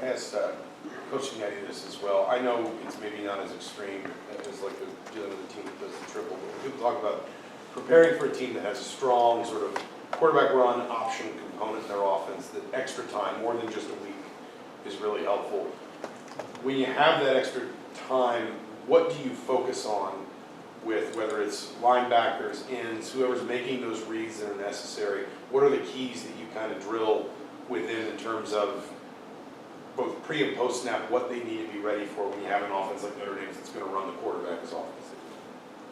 I asked Coach Cignati this as well. I know it's maybe not as extreme as like dealing with a team that does the triple, but when people talk about preparing for a team that has a strong sort of quarterback run option component in their offense, that extra time, more than just a week, is really helpful. When you have that extra time, what do you focus on with, whether it's linebackers, ends, whoever's making those reads that are necessary? What are the keys that you kind of drill within in terms of both pre and post snap, what they need to be ready for when you have an offense like Notre Dame's that's going to run the quarterback as offensive?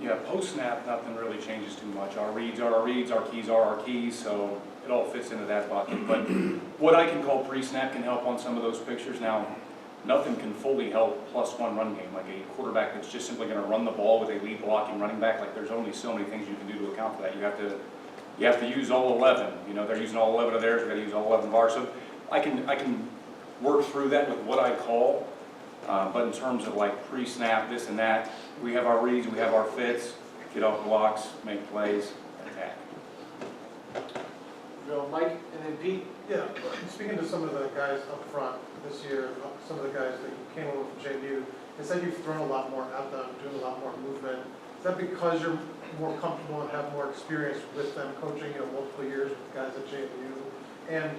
Yeah, post snap, nothing really changes too much. Our reads are our reads, our keys are our keys, so it all fits into that bucket. But what I can call pre-snap can help on some of those pictures. Now, nothing can fully help +1 run game, like a quarterback that's just simply going to run the ball with a lead blocking running back. Like, there's only so many things you can do to account for that. You have to use all 11. You know, they're using all 11 of theirs. We've got to use all 11 of ours. So I can work through that with what I call. But in terms of like pre-snap, this and that, we have our reads, we have our fits, get off blocks, make plays, attack. Go Mike and then Pete. Yeah, speaking to some of the guys up front this year, some of the guys that came over from JMU, they said you've thrown a lot more at them, doing a lot more movement. Is that because you're more comfortable and have more experience with them coaching, multiple years with guys at JMU? And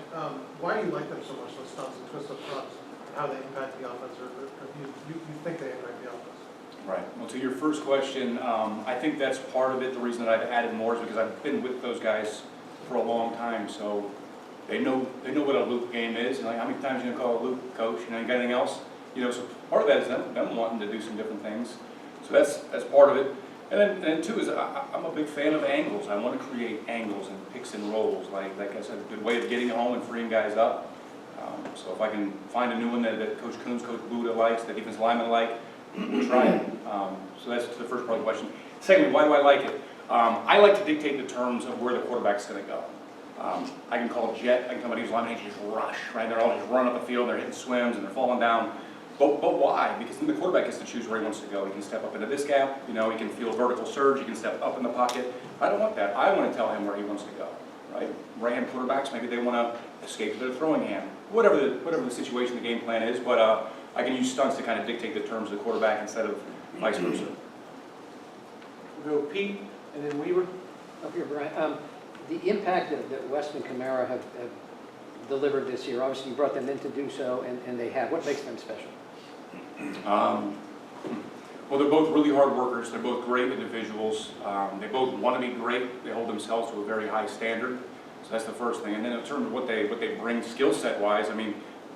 why do you like them so much, those stunts and twists up front, and how they impact the offense, or you think they impact the offense? Right. Well, to your first question, I think that's part of it. The reason that I've added more is because I've been with those guys for a long time, so they know what a loop game is. And like, how many times are you gonna call a loop, coach? You got anything else? So part of that is them wanting to do some different things. So that's part of it. And then two is I'm a big fan of angles. I want to create angles and picks and rolls. Like I said, a good way of getting home and freeing guys up. So if I can find a new one that Coach Coons, Coach Buda likes, that defensive lineman like, we'll try it. So that's the first part of the question. Secondly, why do I like it? I like to dictate the terms of where the quarterback's going to go. I can call a jet, I can come out of these linemen and just rush, right? They're all just running up the field, they're hitting swims and they're falling down. But why? Because then the quarterback gets to choose where he wants to go. He can step up into this gap, he can feel a vertical surge, he can step up in the pocket. I don't want that. I want to tell him where he wants to go, right? Right-hand quarterbacks, maybe they want to escape to their throwing hand. Whatever the situation, the game plan is, but I can use stunts to kind of dictate the terms of the quarterback instead of vice versa. We'll go Pete and then Weaver. Up here, Bryant. The impact that Weston Kamara have delivered this year, obviously you brought them in to do so, and they have. What makes them special? Well, they're both really hard workers. They're both great individuals. They both want to be great. They hold themselves to a very high standard. So that's the first thing. And then in terms of what they bring skill set wise,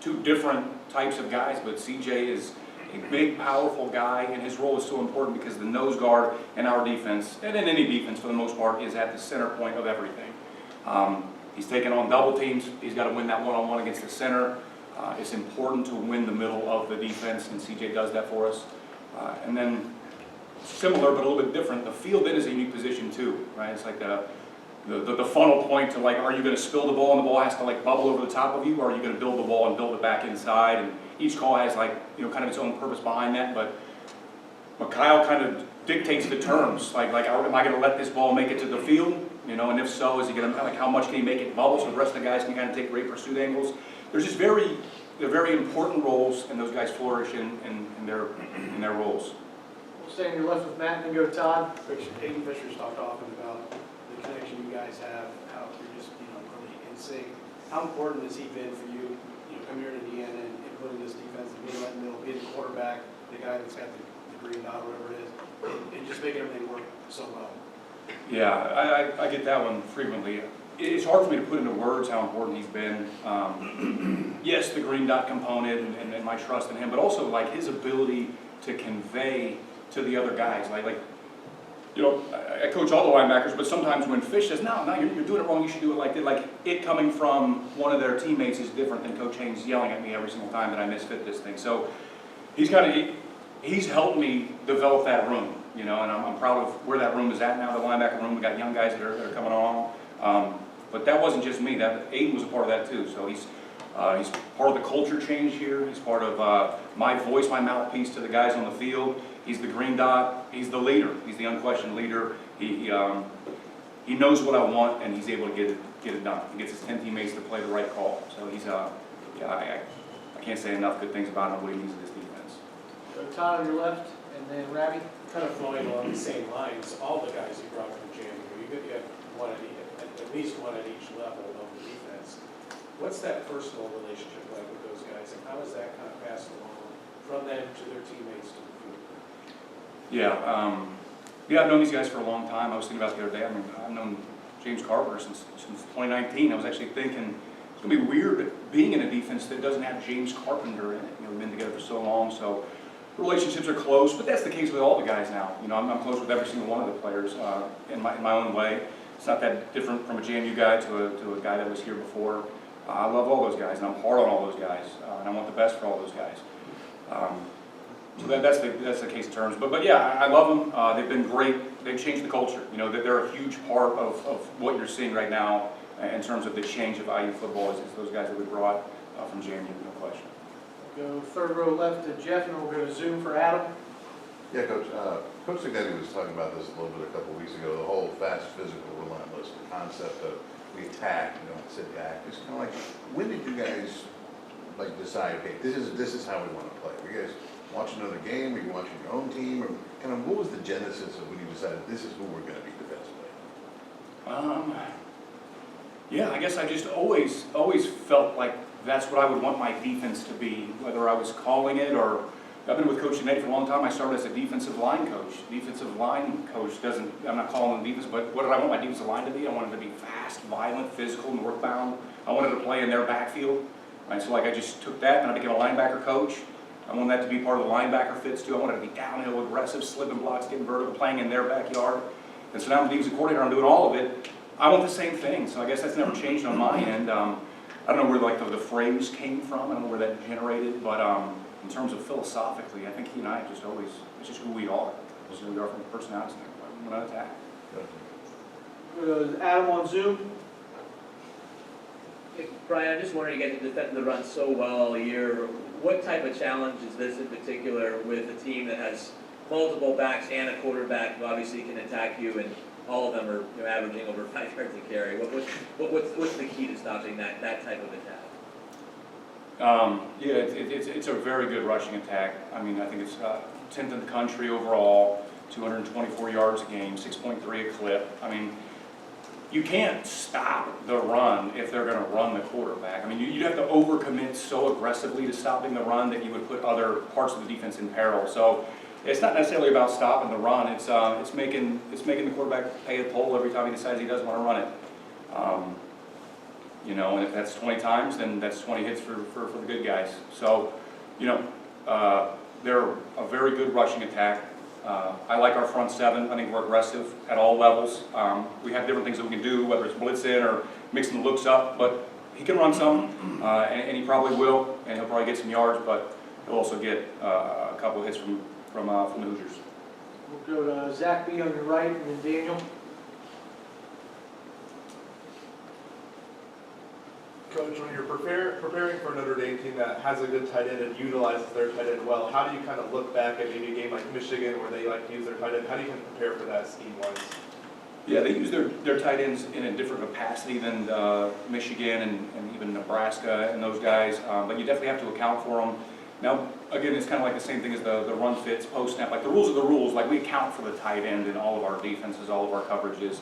two different types of guys, but CJ is a big, powerful guy, and his role is so important because the nose guard in our defense, and in any defense for the most part, is at the center point of everything. He's taking on double teams. He's got to win that one-on-one against the center. It's important to win the middle of the defense, and CJ does that for us. And then, similar but a little bit different, the field then is a unique position too, right? It's like the funnel point to like, are you going to spill the ball and the ball has to like bubble over the top of you, or are you going to build the ball and build it back inside? And each call has like, kind of its own purpose behind that, but Kyle kind of dictates the terms. Like am I going to let this ball make it to the field? And if so, is he going to, like, how much can he make it bubble so the rest of the guys can kind of take great pursuit angles? There's just they're very important roles, and those guys flourish in their roles. We'll stay on your left with Matt and then go to Todd. Aiden Fisher's talked often about the connection you guys have, how you're just really in sync. How important has he been for you, coming here to Indiana and putting this defense and being right in the middle, being the quarterback, the guy that's got the green dot, whatever it is, and just making everything work so well? Yeah, I get that one frequently. It's hard for me to put into words how important he's been. Yes, the green dot component and my trust in him, but also like his ability to convey to the other guys. I coach all the linebackers, but sometimes when Fish says, no, you're doing it wrong, you should do it like that. Like, it coming from one of their teammates is different than Coach Haines yelling at me every single time that I misfit this thing. So he's helped me develop that room, and I'm proud of where that room is at now, the linebacker room. We got young guys that are coming along. But that wasn't just me. Aiden was a part of that too. So he's part of the culture change here. He's part of my voice, my mouthpiece to the guys on the field. He's the green dot. He's the leader. He's the unquestioned leader. He knows what I want, and he's able to get it done. He gets his 10 teammates to play the right call. So he's I can't say enough good things about him and what he means to this defense. So Todd on your left, and then Ravi. Kind of flowing along the same lines, all the guys you brought from January, you have one at least one at each level of the defense. What's that personal relationship like with those guys, and how is that kind of passed along from them to their teammates to the field? Yeah, I've known these guys for a long time. I was thinking about it the other day. I mean, I've known James Carpenter since 2019. I was actually thinking it's going to be weird being in a defense that doesn't have James Carpenter in it. You know, we've been together for so long, so relationships are close. But that's the case with all the guys now. You know, I'm close with every single one of the players in my own way. It's not that different from a JMU guy to a guy that was here before. I love all those guys, and I'm hard on all those guys, and I want the best for all those guys. So that's the case in terms. But yeah, I love them. They've been great. They've changed the culture. You know, that they're a huge part of what you're seeing right now in terms of the change of IU football. It's those guys that we brought from JMU, no question. Go third row left to Jeff, and we'll go to Zoom for Adam. Yeah, Coach. Coach Signetti was talking about this a little bit a couple of weeks ago, the whole fast, physical, relentless, the concept of we attack, you don't sit back. It's kind of like, when did you guys like decide, okay, this is how we want to play? Were you guys watching another game? Were you watching your own team? Or kind of what was the genesis of when you decided this is who we're going to be defensively? Yeah, I guess I just always felt like that's what I would want my defense to be, whether I was calling it or I've been with Coach Nate for a long time. I started as a defensive line coach. Defensive line coach I'm not calling them defense, but what did I want my defensive line to be? I wanted to be fast, violent, physical, northbound. I wanted to play in their backfield. Right, so like I just took that and I became a linebacker coach. I wanted that to be part of the linebacker fits too. I wanted to be downhill, aggressive, slipping blocks, getting vertical, playing in their backyard. And so now I'm the defensive coordinator, I'm doing all of it. I want the same thing, so I guess that's never changed on my end. I don't know where like the phrase came from, I don't know where that generated, but in terms of philosophically, I think he and I just always, it's just who we are. It's who we are from a personality standpoint. We're not attack. Adam on Zoom. Hey, Brian, I'm just wondering, you guys have defended the run so well all year. What type of challenge is this in particular with a team that has multiple backs and a quarterback who obviously can attack you, and all of them are averaging over 5 yards a carry? What's the key to stopping that type of attack? Yeah, it's a very good rushing attack. I mean, I think it's 10th in the country overall, 224 yards a game, 6.3 a clip. I mean, you can't stop the run if they're going to run the quarterback. I mean, you'd have to overcommit so aggressively to stopping the run that you would put other parts of the defense in peril. So it's not necessarily about stopping the run. It's making the quarterback pay a toll every time he decides he doesn't want to run it. You know, and if that's 20 times, then that's 20 hits for the good guys. So, you know, they're a very good rushing attack. I like our front seven. I think we're aggressive at all levels. We have different things that we can do, whether it's blitzing or mixing the looks up, but he can run some, and he probably will, and he'll probably get some yards, but he'll also get a couple of hits from the Hoosiers. We'll go to Zach B on your right, and then Daniel. Coach, when you're preparing for a Notre Dame team that has a good tight end and utilizes their tight end well, how do you kind of look back at maybe a game like Michigan where they like to use their tight end? How do you kind of prepare for that scheme-wise? Yeah, they use their tight ends in a different capacity than Michigan and even Nebraska and those guys, but you definitely have to account for them. Now, again, it's kind of like the same thing as the run fits, post-snap. Like the rules are the rules. Like we account for the tight end in all of our defenses, all of our coverages.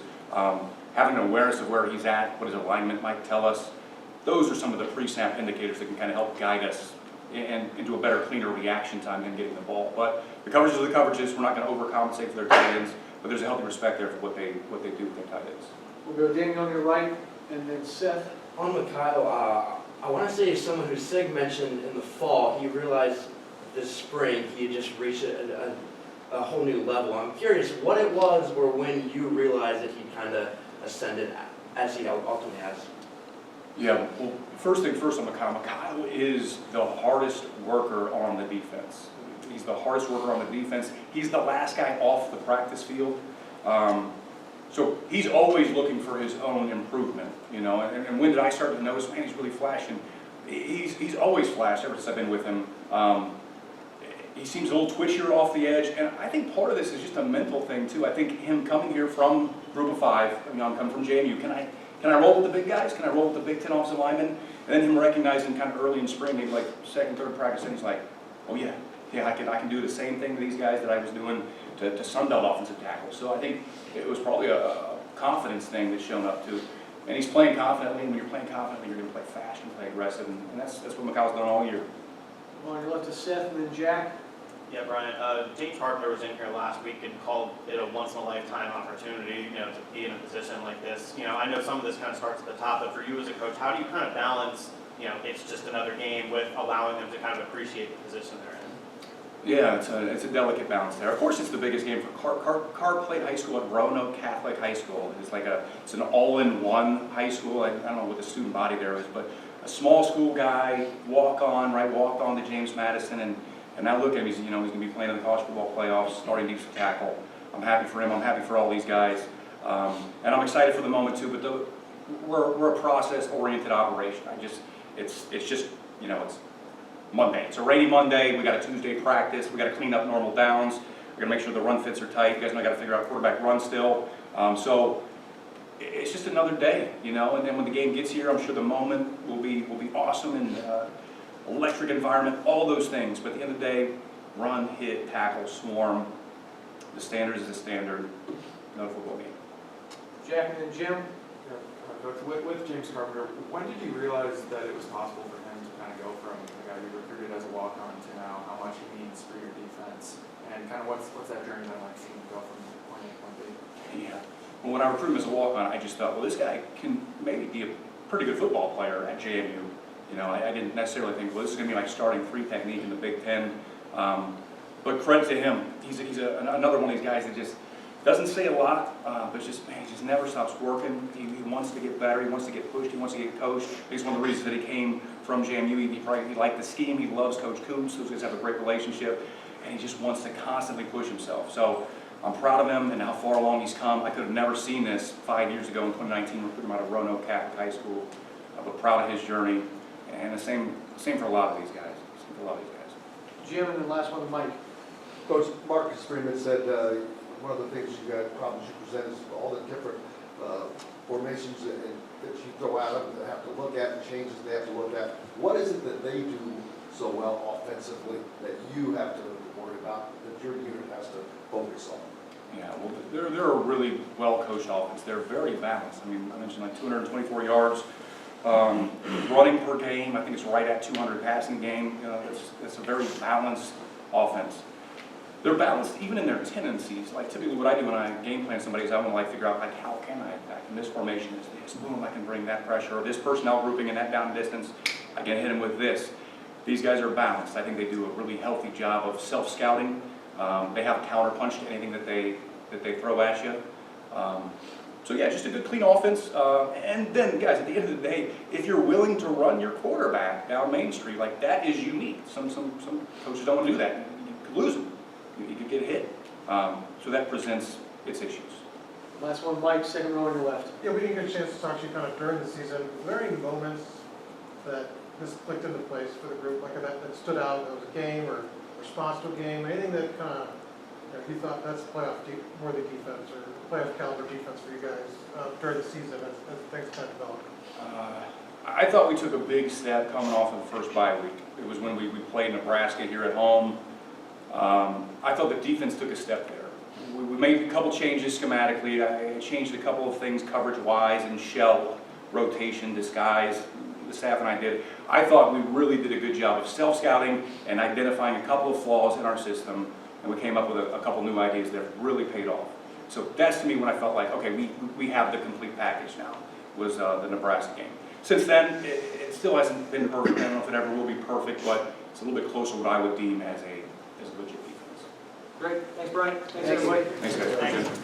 Having an awareness of where he's at, what his alignment might tell us. Those are some of the pre-snap indicators that can kind of help guide us into a better, cleaner reaction time than getting the ball. But the coverages are the coverages. We're not going to overcompensate for their tight ends, but there's a healthy respect there for what they do with their tight ends. We'll go Daniel on your right, and then Seth. On Mikhail, I want to say someone who Sig mentioned in the fall, he realized this spring he had just reached a whole new level. I'm curious what it was or when you realized that he kind of ascended as he ultimately has. Yeah, well, first thing first on Mikhail. Mikhail is the hardest worker on the defense. He's the hardest worker on the defense. He's the last guy off the practice field. So he's always looking for his own improvement, you know. And when did I start to notice, man, he's really flashing? He's always flashed ever since I've been with him. He seems a little twitchier off the edge, and I think part of this is just a mental thing too. I think him coming here from Group of 5, you know, I'm coming from JMU. Can can I roll with the big guys? Can I roll with the Big Ten offensive linemen? And then him recognizing kind of early in spring, maybe like second, third practice, and he's like, oh yeah, I can do the same thing to these guys that I was doing to Sun Belt offensive tackles. So I think it was probably a confidence thing that's shown up too. And he's playing confidently, and when you're playing confidently, you're going to play fast and play aggressive, and that's what McCall's done all year. On your left is Seth, and then Jack. Yeah, Bryant, James Harper was in here last week and called it a once-in-a-lifetime opportunity, to be in a position like this. I know some of this kind of starts at the top, but for you as a coach, how do you kind of balance, it's just another game with allowing them to kind of appreciate the position they're in? Yeah, it's a delicate balance there. Of course, it's the biggest game for Carr played high school at Roanoke Catholic High School. It's an all-in-one high school. I don't know what the student body there is, but a small school guy, walked on to James Madison, and now look at him. He's going to be playing in the college football playoffs, starting defensive tackle. I'm happy for him. I'm happy for all these guys, and I'm excited for the moment too. But we're a process-oriented operation. It's just it's Monday. It's a rainy Monday. We got a Tuesday practice. We got to clean up normal downs. We're gonna make sure the run fits are tight. You guys know I got to figure out quarterback run still. So it's just another day, And then when the game gets here, I'm sure the moment will be awesome and electric environment, all those things. But at the end of the day, run, hit, tackle, swarm. The standard is the standard. No football game. Jack, and then Jim. Coach, with James Carpenter, when did you realize that it was possible for him to kind of go from a guy you recruited as a walk-on to now how much he means for your defense? And kind of what's that journey been like, seeing him go from point A to point B? Yeah. Well, when I recruited him as a walk-on, I just thought, well, this guy can maybe be a pretty good football player at JMU. I didn't necessarily think, well, this is going to be like starting 3 technique in the Big Ten. But credit to him. He's another one of these guys that just doesn't say a lot, but he just never stops working. He wants to get better. He wants to get pushed. He wants to get coached. It's one of the reasons that he came from JMU. He liked the scheme. He loves Coach Coombs. Those guys have a great relationship, and he just wants to constantly push himself. So I'm proud of him and how far along he's come. I could have never seen this 5 years ago in 2019. Recruited him out of Roanoke Catholic High School. But proud of his journey, and the same for a lot of these guys. Same for a lot of these guys. Jim, and then last one, Mike. Coach Marcus Freeman said one of the things problems you present is all the different formations that you throw at them, they have to look at, and changes they have to look at. What is it that they do so well offensively that you have to worry about, that your unit has to focus on? Yeah, well, they're a really well-coached offense. They're very balanced. I mentioned like 224 yards running per game. I think it's right at 200 passing game. It's a very balanced offense. They're balanced even in their tendencies. Like typically what I do when I game plan somebody is I want to figure out how can I attack? And this formation is this. Boom, I can bring that pressure. Or this personnel grouping in that down distance, I can hit him with this. These guys are balanced. I think they do a really healthy job of self-scouting. They have a counter punch to anything that they throw at you. So yeah, just a good clean offense. And then guys, at the end of the day, if you're willing to run your quarterback down Main Street, like that is unique. Some coaches don't want to do that. You could lose them. You could get hit. So that presents its issues. Last one, Mike, second row on your left. Yeah, we didn't get a chance to talk to you kind of during the season. Were there any moments that this clicked into place for the group, like that stood out? That was a game or response to a game, anything that kind of, you thought that's worthy defense or playoff caliber defense for you guys during the season as things kind of developed? I thought we took a big step coming off of the first bye week. It was when we played Nebraska here at home. I thought the defense took a step there. We made a couple changes schematically. I changed a couple of things coverage-wise and shell, rotation, disguise. The staff and I did. I thought we really did a good job of self-scouting and identifying a couple of flaws in our system, and we came up with a couple new ideas that really paid off. So that's to me when I felt like, okay, we have the complete package now, was the Nebraska game. Since then, it still hasn't been perfect. I don't know if it ever will be perfect, but it's a little bit closer to what I would deem as a legit defense. Great, thanks Brian, thanks everybody. Thanks guys.